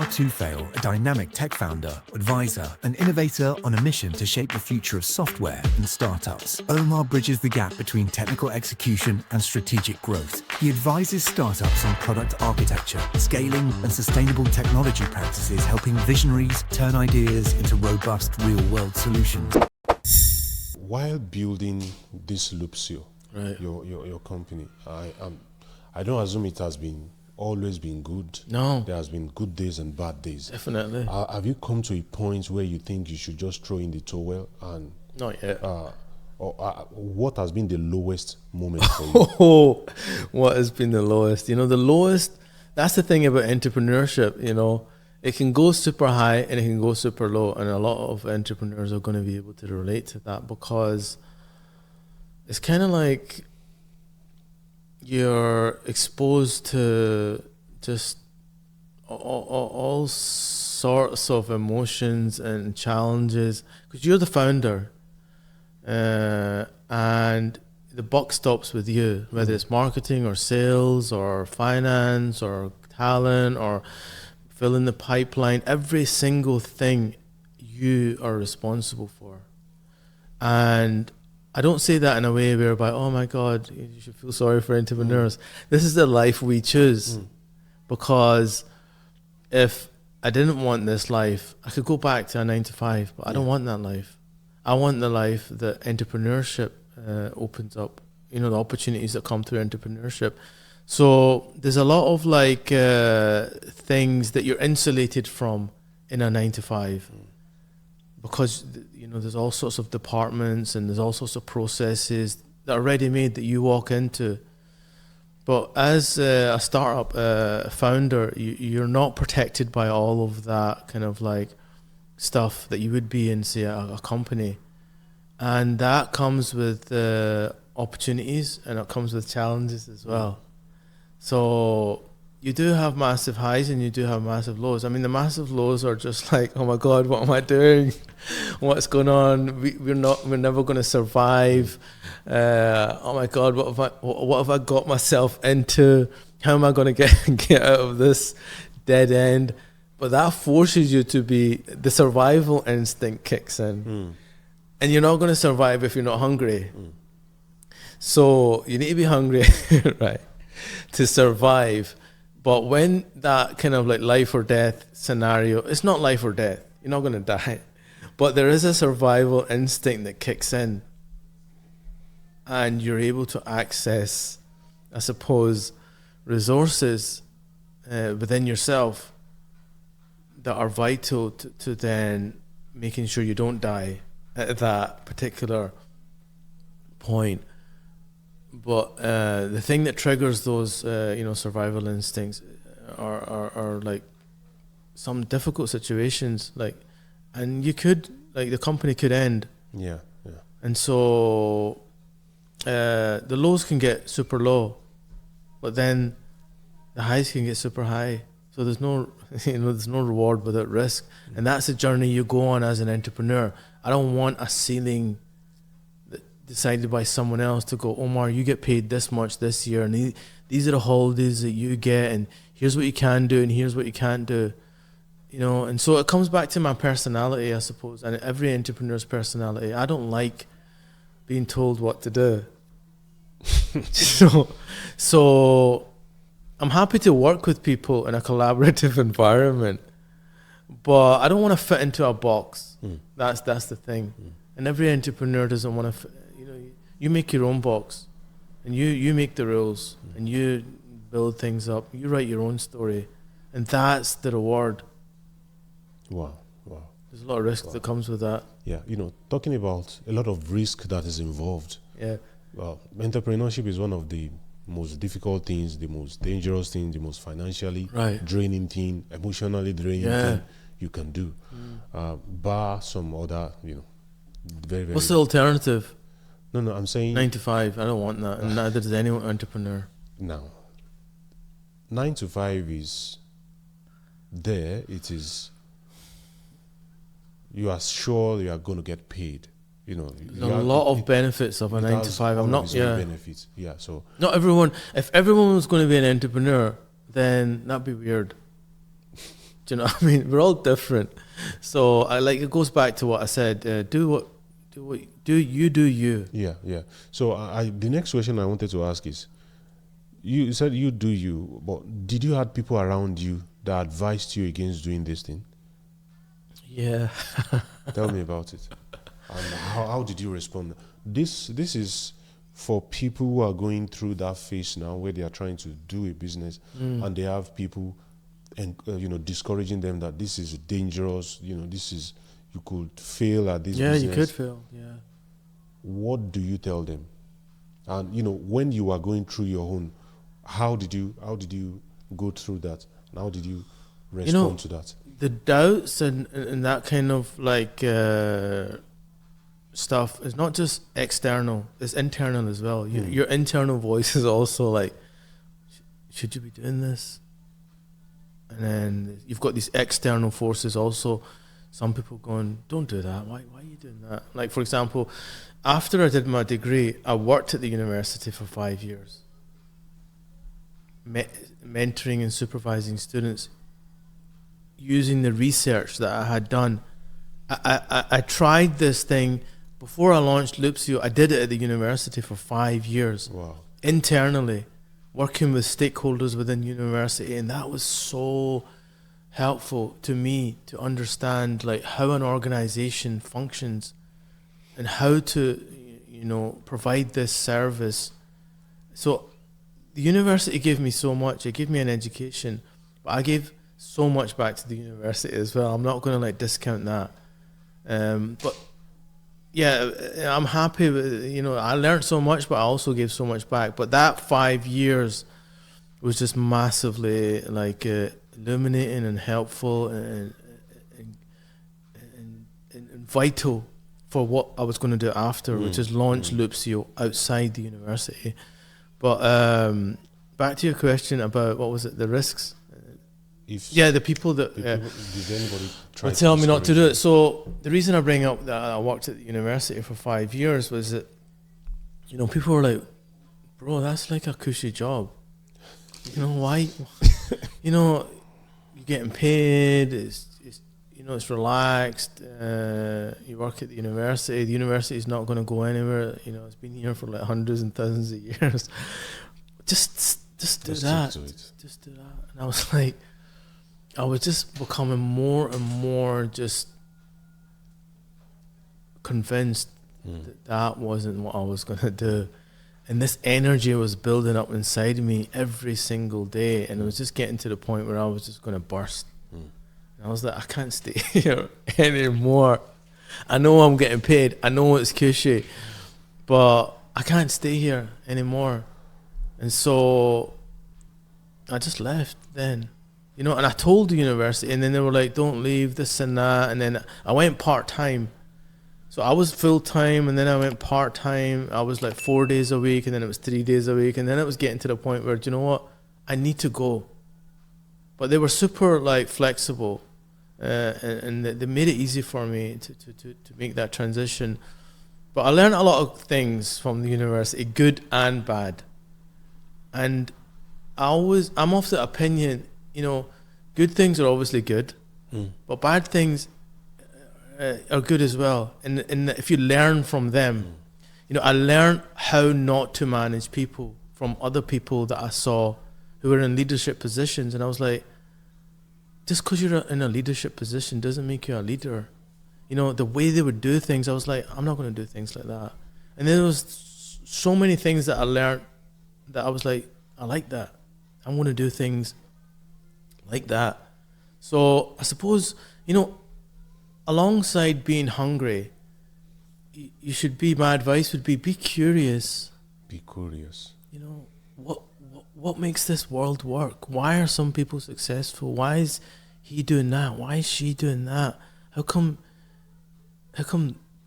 Tufale, a dynamic tech founder, advisor, and innovator on a mission to shape the future of software and startups. Omar bridges the gap between technical execution and strategic growth. He advises startups on product architecture, scaling, and sustainable technology practices, helping visionaries turn ideas into robust, real-world solutions. While building this Loopsio, right, your company, I don't assume it has been always been good. No. There has been good days and bad days. Definitely. Have you come to a point where you think you should just throw in the towel? And not yet. What has been the lowest moment for you? Oh, what has been the lowest? The lowest, that's the thing about entrepreneurship, it can go super high and it can go super low. And a lot of entrepreneurs are going to be able to relate to that, because it's kind of like you're exposed to just all sorts of emotions and challenges, because you're the founder, and the buck stops with you, whether it's marketing or sales or finance or talent or filling the pipeline. Every single thing you are responsible for. And I don't say that in a way whereby, oh my God, you should feel sorry for entrepreneurs. This is the life we choose. Because if I didn't want this life, I could go back to a 9-to-5, but I don't want that life. I want the life that entrepreneurship opens up, the opportunities that come through entrepreneurship. So there's a lot of things that you're insulated from in a 9-to-5. Because there's all sorts of departments and there's all sorts of processes that are ready-made that you walk into. But as a startup founder, you're not protected by all of that kind of stuff that you would be in, say, a company. And that comes with opportunities, and it comes with challenges as well. So you do have massive highs and you do have massive lows. I mean, the massive lows are just like, oh my God, what am I doing? What's going on? We're never going to survive. Oh my God, what have I got myself into? How am I going to get out of this dead end? But that forces you to be, the survival instinct kicks in. And you're not going to survive if you're not hungry. So you need to be hungry, right, to survive. But when that kind of life or death scenario, it's not life or death. You're not going to die. But there is a survival instinct that kicks in. And you're able to access, I suppose, resources within yourself that are vital to then making sure you don't die at that particular point. But the thing that triggers those, survival instincts are like some difficult situations, and you could, the company could end. Yeah. And so the lows can get super low, but then the highs can get super high. So there's no, there's no reward without risk. And that's the journey you go on as an entrepreneur. I don't want a ceiling decided by someone else to go, Omar, you get paid this much this year, and these are the holidays that you get, and here's what you can do, and here's what you can't do, and so it comes back to my personality, I suppose, and every entrepreneur's personality. I don't like being told what to do. So I'm happy to work with people in a collaborative environment, but I don't want to fit into a box. That's the thing. And every entrepreneur doesn't want to you make your own box, and you make the rules, and you build things up. You write your own story, and that's the reward. Wow. There's a lot of risk that comes with that. Yeah, talking about a lot of risk that is involved. Yeah. Well, entrepreneurship is one of the most difficult things, the most dangerous thing, the most financially draining thing, emotionally draining thing you can do. Bar some other, very, very... What's the alternative? No, I'm saying... 9-to-5, I don't want that, and neither does any entrepreneur. Now, 9-to-5 is there, it is... You are sure you are going to get paid. There's a lot of benefits of a 9-to-5. I'm not... benefits. Yeah, so... Not everyone... If everyone was going to be an entrepreneur, then that'd be weird. Do you know what I mean? We're all different. So it goes back to what I said. Do you. Yeah. So the next question I wanted to ask is, you said you do you, but did you have people around you that advised you against doing this thing? Yeah. Tell me about it. And how did you respond? This is for people who are going through that phase now where they are trying to do a business and they have people and discouraging them that this is dangerous, this is, you could fail at this business. Yeah, you could fail. Yeah. What do you tell them? And when you are going through your own, how did you go through that? And how did you respond to that? The doubts and that kind of stuff is not just external, it's internal as well. Your internal voice is also like, should you be doing this? And then you've got these external forces also. Some people going, don't do that. Why are you doing that? Like, for example, after I did my degree, I worked at the university for 5 years, mentoring and supervising students, using the research that I had done. I tried this thing before I launched Loopsio. I did it at the university for 5 years. Wow. Internally, working with stakeholders within university, and that was so helpful to me to understand how an organization functions and how to provide this service. So the university gave me so much. It gave me an education, but I gave so much back to the university as well. I'm not going to discount that. But yeah, I'm happy with, I learned so much, but I also gave so much back. But that 5 years was just massively illuminating and helpful and vital for what I was going to do after, which is launch Loopsio outside the university. But back to your question about, what was it, the risks? The people that did anybody try would tell me not to do you? it. So the reason I bring up that I worked at the university for 5 years was that, people were like, bro, that's like a cushy job. Why? You're getting paid. It's relaxed. You work at the university. The university is not going to go anywhere. It's been here for hundreds and thousands of years. Just do that. Just do that. And I was like, I was just becoming more and more just convinced that wasn't what I was going to do. And this energy was building up inside of me every single day. And it was just getting to the point where I was just going to burst. And I was like, I can't stay here anymore. I know I'm getting paid. I know it's cushy. But I can't stay here anymore. And so I just left then. And I told the university, and then they were like, don't leave, this and that. And then I went part-time. So I was full-time, and then I went part-time. I was 4 days a week, and then it was 3 days a week. And then it was getting to the point where, do you know what? I need to go. But they were super flexible, and they made it easy for me to make that transition. But I learned a lot of things from the university, good and bad. And I'm of the opinion, good things are obviously good, but bad things are good as well. And if you learn from them, I learned how not to manage people from other people that I saw who were in leadership positions. And I was like, just because you're in a leadership position doesn't make you a leader. The way they would do things, I was like, I'm not going to do things like that. And there was so many things that I learned that I was like, I like that. I'm going to do things like that. So I suppose, alongside being hungry, you should be, my advice would be curious. Be curious. What makes this world work? Why are some people successful? Why is he doing that? Why is she doing that? How come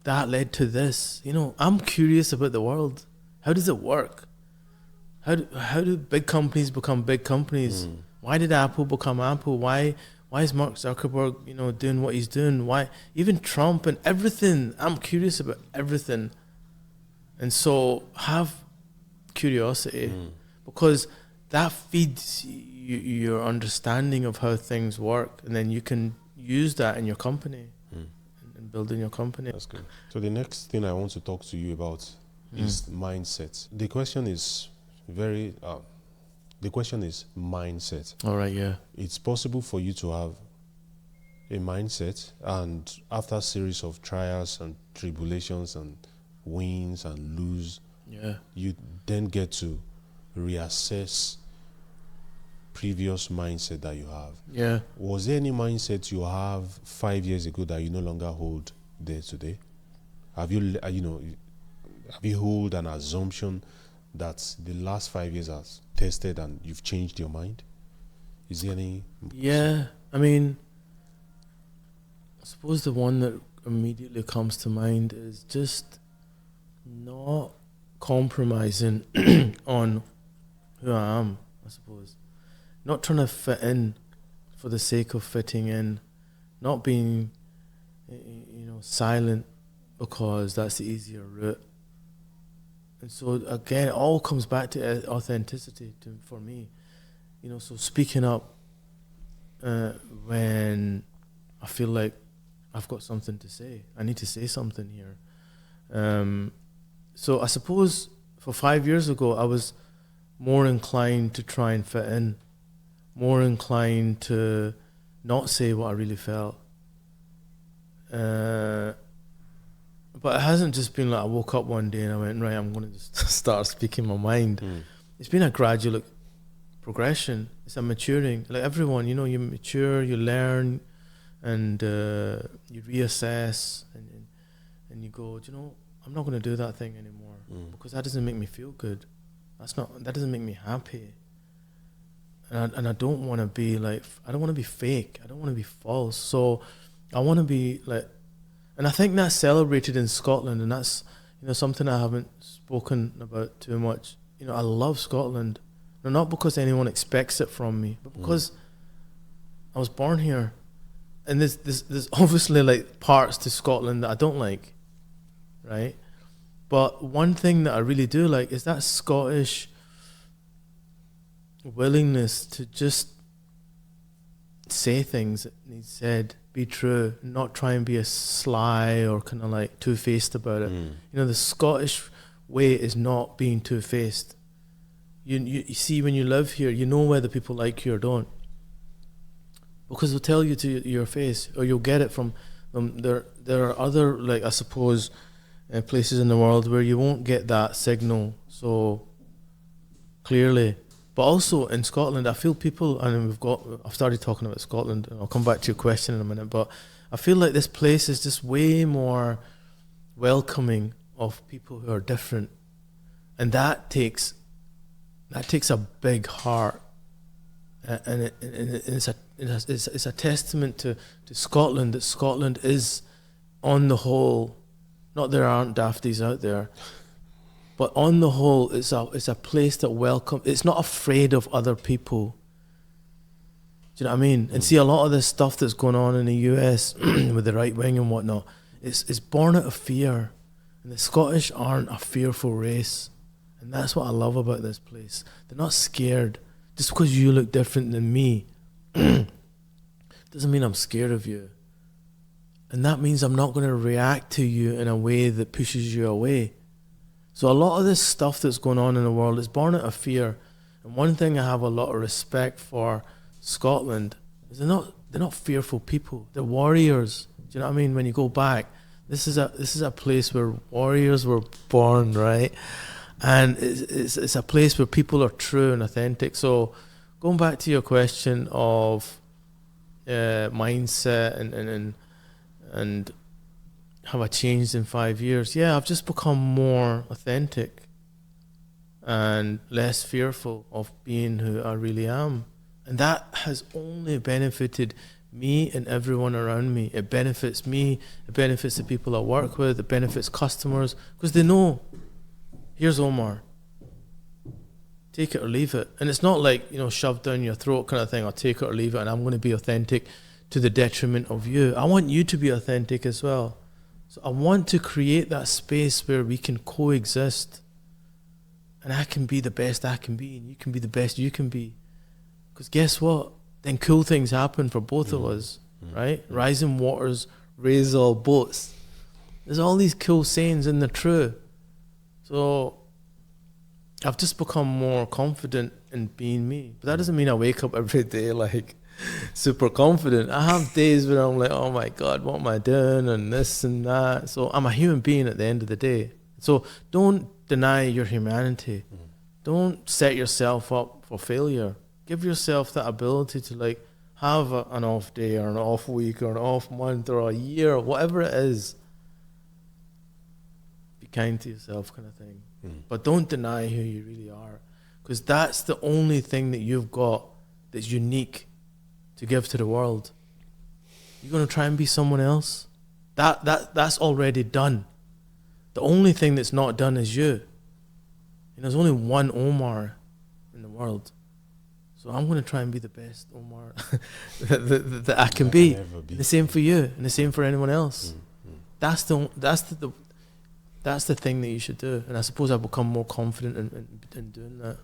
that led to this? I'm curious about the world. How does it work? How do big companies become big companies? Why did Apple become Apple? Why is Mark Zuckerberg, doing what he's doing? Why even Trump and everything? I'm curious about everything. And so have curiosity, because that feeds your understanding of how things work, and then you can use that in your company and building your company. That's good. So the next thing I want to talk to you about is mindset. The question is mindset. All right, yeah. It's possible for you to have a mindset, and after a series of trials and tribulations and wins and lose, you then get to reassess previous mindset that you have. Yeah. Was there any mindset you have 5 years ago that you no longer hold there today? Have you hold an assumption that the last 5 years has tested and you've changed your mind? Is there any? Yeah, I mean, I suppose the one that immediately comes to mind is just not compromising on who I am, I suppose. Not trying to fit in for the sake of fitting in, not being, silent because that's the easier route. And so again, it all comes back to authenticity for me. So speaking up when I feel like I've got something to say. I need to say something here. So I suppose for 5 years ago, I was more inclined to try and fit in, more inclined to not say what I really felt. But it hasn't just been like I woke up one day and I went, right, I'm going to just start speaking my mind. It's been a gradual progression. It's a maturing. Like everyone, you mature, you learn, and you reassess, and you go, I'm not going to do that thing anymore because that doesn't make me feel good. That doesn't make me happy. And I don't want to be like, I don't want to be fake. I don't want to be false. So I want to be like, and I think that's celebrated in Scotland, and that's, something I haven't spoken about too much. I love Scotland. Not because anyone expects it from me, but because I was born here. And there's obviously like parts to Scotland that I don't like, right? But one thing that I really do like is that Scottish willingness to just say things that need said, be true, not try and be a sly or kind of like two-faced about it. The Scottish way is not being two-faced. You see, when you live here, you know whether people like you or don't, because they'll tell you to your face, or you'll get it from them. There are other, like, I suppose, places in the world where you won't get that signal so clearly. But also in Scotland, I feel people, and I've started talking about Scotland, and I'll come back to your question in a minute, but I feel like this place is just way more welcoming of people who are different, and that takes a big heart, and it's a testament to Scotland, that Scotland is, on the whole, not there aren't dafties out there, but on the whole, it's a place that it's not afraid of other people. Do you know what I mean? And see, a lot of this stuff that's going on in the US with the right wing and whatnot, it's born out of fear. And the Scottish aren't a fearful race. And that's what I love about this place. They're not scared. Just because you look different than me doesn't mean I'm scared of you. And that means I'm not going to react to you in a way that pushes you away. So a lot of this stuff that's going on in the world is born out of fear. And one thing I have a lot of respect for Scotland is they're not fearful people. They're warriors. Do you know what I mean? When you go back, this is a place where warriors were born, right? And it's a place where people are true and authentic. So going back to your question of mindset and have I changed in 5 years? Yeah, I've just become more authentic and less fearful of being who I really am. And that has only benefited me and everyone around me. It benefits me, it benefits the people I work with, it benefits customers, because they know, here's Omar, take it or leave it. And it's not like, shoved down your throat kind of thing, or take it or leave it, and I'm going to be authentic to the detriment of you. I want you to be authentic as well. So I want to create that space where we can coexist. and I can be the best I can be, and you can be the best you can be. Because guess what? Then cool things happen for both of us, right? Rising waters raise all boats. There's all these cool sayings, and they're true. So I've just become more confident in being me. But that doesn't mean I wake up every day like super confident. I have days where I'm like, oh my God, what am I doing? And this and that. So I'm a human being at the end of the day. So don't deny your humanity. Don't set yourself up for failure. Give yourself that ability to like have an off day or an off week or an off month or a year or whatever it is. Be kind to yourself, kind of thing. But don't deny who you really are, because that's the only thing that you've got that's unique to give to the world. You're going to try and be someone else? That's already done. The only thing that's not done is you. And there's only one Omar in the world. So I'm going to try and be the best Omar that I can be. And the same for you, and the same for anyone else. That's the thing that you should do. And I suppose I've become more confident in doing that.